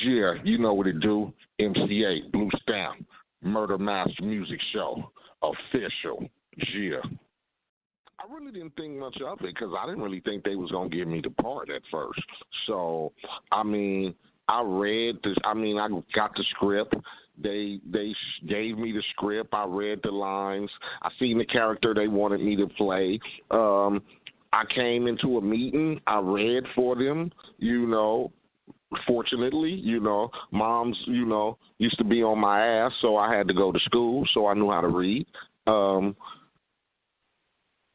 Yeah, you know what it do. MC8, Blue Stamp, Murder Master Music Show, official. Yeah. I really didn't think much of it because I didn't really think they was gonna give me the part at first. So, I mean, I read this. I mean, I got the script. Gave me the script. I read the lines. I seen the character they wanted me to play. I came into a meeting. I read for them. You know, fortunately, moms, used to be on my ass, so I had to go to school, so I knew how to read. Um,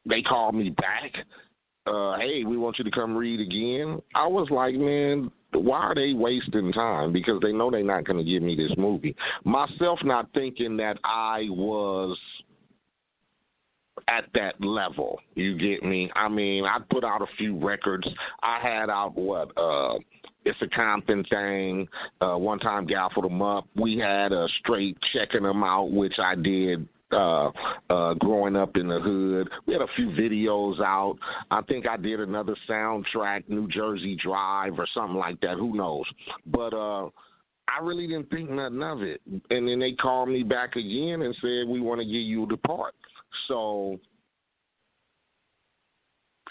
they called me back. Hey, we want you to come read again. I was like, man, why are they wasting time? Because they know they're not going to give me this movie. Myself not thinking that I was at that level. You get me? I mean, I put out a few records. I had out It's a Compton thing. One time gaffled them up. We had a straight checking them out, which I did growing up in the hood. We had a few videos out. I think I did another soundtrack, New Jersey Drive or something like that. Who knows? But I really didn't think nothing of it. And then they called me back again and said, we want to give you the part. So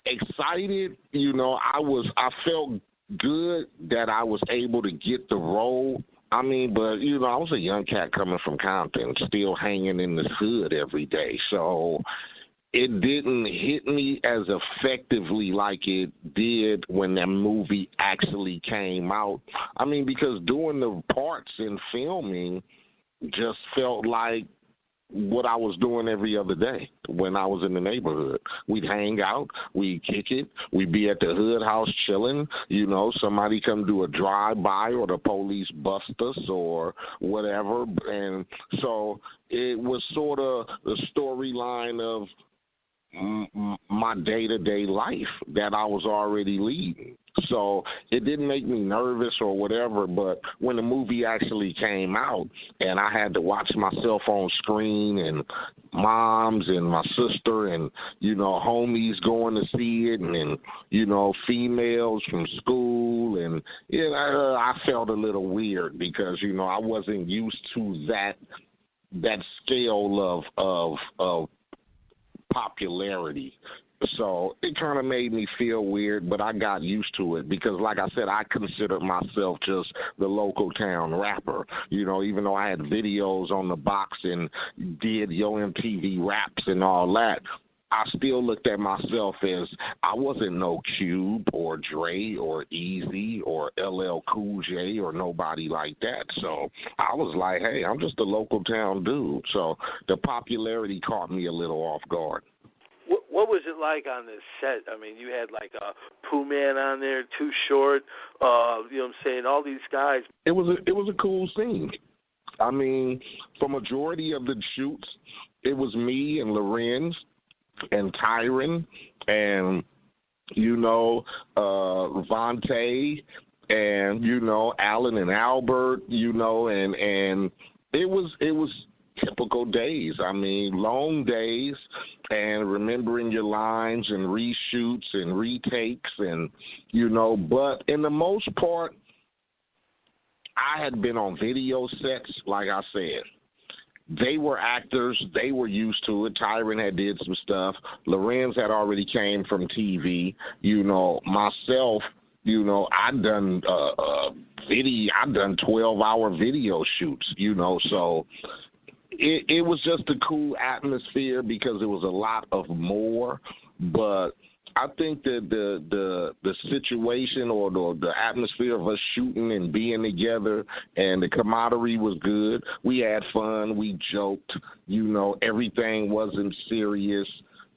excited, I felt good that I was able to get the role. I mean, but, I was a young cat coming from Compton, still hanging in the hood every day. So it didn't hit me as effectively like it did when that movie actually came out. I mean, because doing the parts in filming just felt like what I was doing every other day when I was in the neighborhood. We'd hang out, we'd kick it, we'd be at the hood house chilling, somebody come do a drive-by or the police bust us or whatever. And so it was sort of the storyline of my day-to-day life that I was already leading. So it didn't make me nervous or whatever, but when the movie actually came out and I had to watch myself on screen and moms and my sister and, homies going to see it and females from school and I felt a little weird because, I wasn't used to that scale of popularity. So it kind of made me feel weird, but I got used to it because, like I said, I considered myself just the local town rapper. Even though I had videos on the box and did Yo MTV raps and all that, I still looked at myself as I wasn't no Cube or Dre or Eazy or LL Cool J or nobody like that. So I was like, hey, I'm just a local town dude. So the popularity caught me a little off guard. What was it like on this set? I mean, you had like a Pooh Man on there, Too Short, you know what I'm saying, all these guys. It was a cool scene. I mean, for majority of the shoots, it was me and Lorenz and Tyron and, Vontae and, Alan and Albert, and it was typical days. I mean, long days and remembering your lines and reshoots and retakes and, but in the most part, I had been on video sets, like I said. They were actors. They were used to it. Tyron had did some stuff. Lorenz had already came from TV. Myself, I'd done I'd done 12-hour video shoots, so it was just a cool atmosphere because it was a lot of more. But I think that the situation or the atmosphere of us shooting and being together and the camaraderie was good. We had fun. We joked. Everything wasn't serious.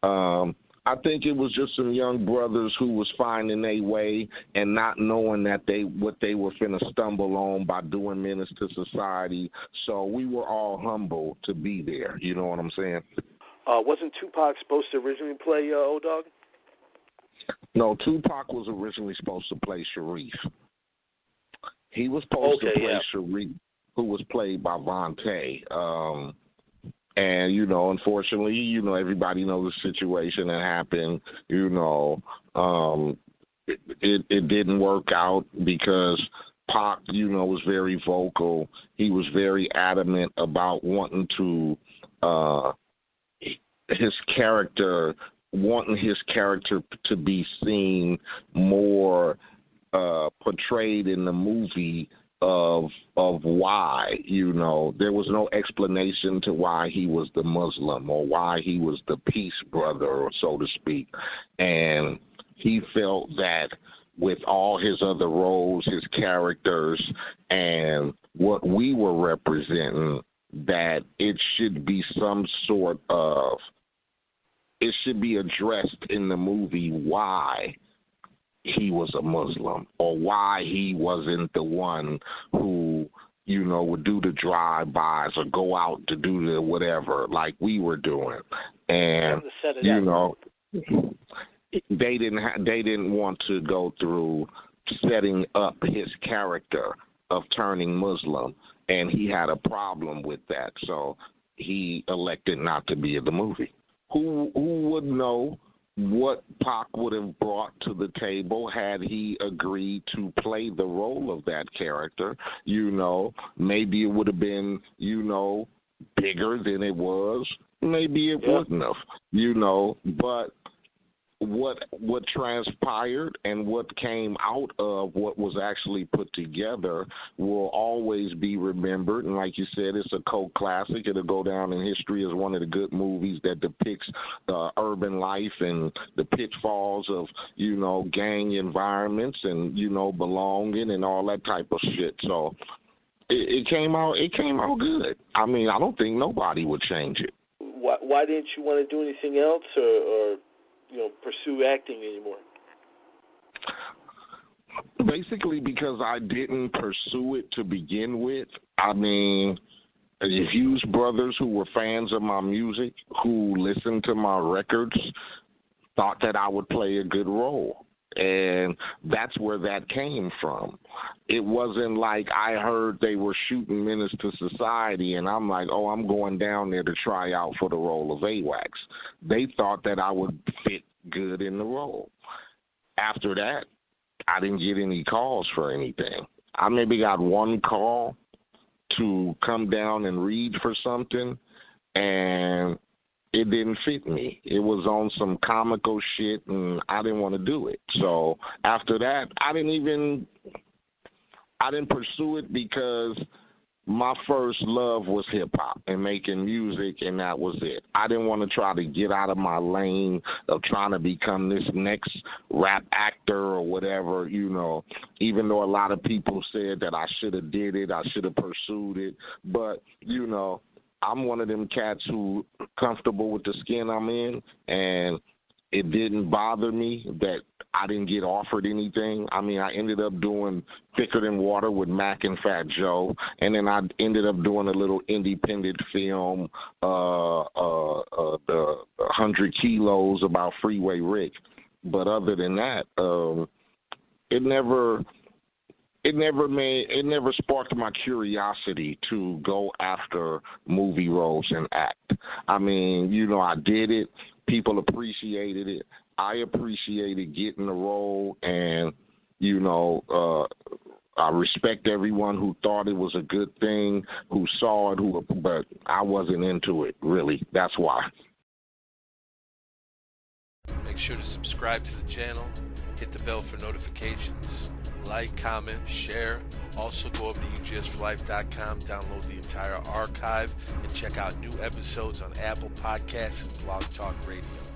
I think it was just some young brothers who was finding their way and not knowing that what they were finna stumble on by doing Menace to Society. So we were all humble to be there. You know what I'm saying? Wasn't Tupac supposed to originally play O-Dog? No, Tupac was originally supposed to play Sharif. He was supposed to play Sharif, who was played by Vontae. And, unfortunately, everybody knows the situation that happened. It didn't work out because Pac, was very vocal. He was very adamant about wanting to his character wanting his character to be seen more portrayed in the movie of why, there was no explanation to why he was the Muslim or why he was the peace brother, or so to speak. And he felt that with all his other roles, his characters, and what we were representing, that it should be it should be addressed in the movie why he was a Muslim, or why he wasn't the one who, would do the drive-bys or go out to do the whatever like we were doing. And, they didn't want to go through setting up his character of turning Muslim, and he had a problem with that, so he elected not to be in the movie. Who would know what Pac would have brought to the table had he agreed to play the role of that character? Maybe it would have been, bigger than it was. Maybe it wouldn't have, but what transpired and what came out of what was actually put together will always be remembered. And like you said, it's a cult classic. It'll go down in history as one of the good movies that depicts urban life and the pitfalls of, gang environments and, belonging and all that type of shit. So it came out good. I mean, I don't think nobody would change it. Why didn't you want to do anything else or pursue acting anymore? Basically, because I didn't pursue it to begin with. I mean, the Hughes brothers, who were fans of my music, who listened to my records, thought that I would play a good role. And that's where that came from. It wasn't like I heard they were shooting Menace II Society and I'm like, oh, I'm going down there to try out for the role of AWACS. They thought that I would fit good in the role. After that, I didn't get any calls for anything. I maybe got one call to come down and read for something, and it didn't fit me. It was on some comical shit, and I didn't want to do it. So after that, I didn't pursue it because my first love was hip-hop and making music, and that was it. I didn't want to try to get out of my lane of trying to become this next rap actor or whatever, even though a lot of people said that I should have did it, I should have pursued it. But, I'm one of them cats who comfortable with the skin I'm in, and it didn't bother me that I didn't get offered anything. I mean, I ended up doing Thicker Than Water with Mac and Fat Joe, and then I ended up doing a little independent film, the 100 Kilos about Freeway Rick. But other than that, it never sparked my curiosity to go after movie roles and act. I mean, I did it. People appreciated it. I appreciated getting the role, and, I respect everyone who thought it was a good thing, who saw it, but I wasn't into it, really. That's why. Make sure to subscribe to the channel, hit the bell for notifications, like, comment, share. Also go over to UGSforLife.com, download the entire archive, and check out new episodes on Apple Podcasts and Blog Talk Radio.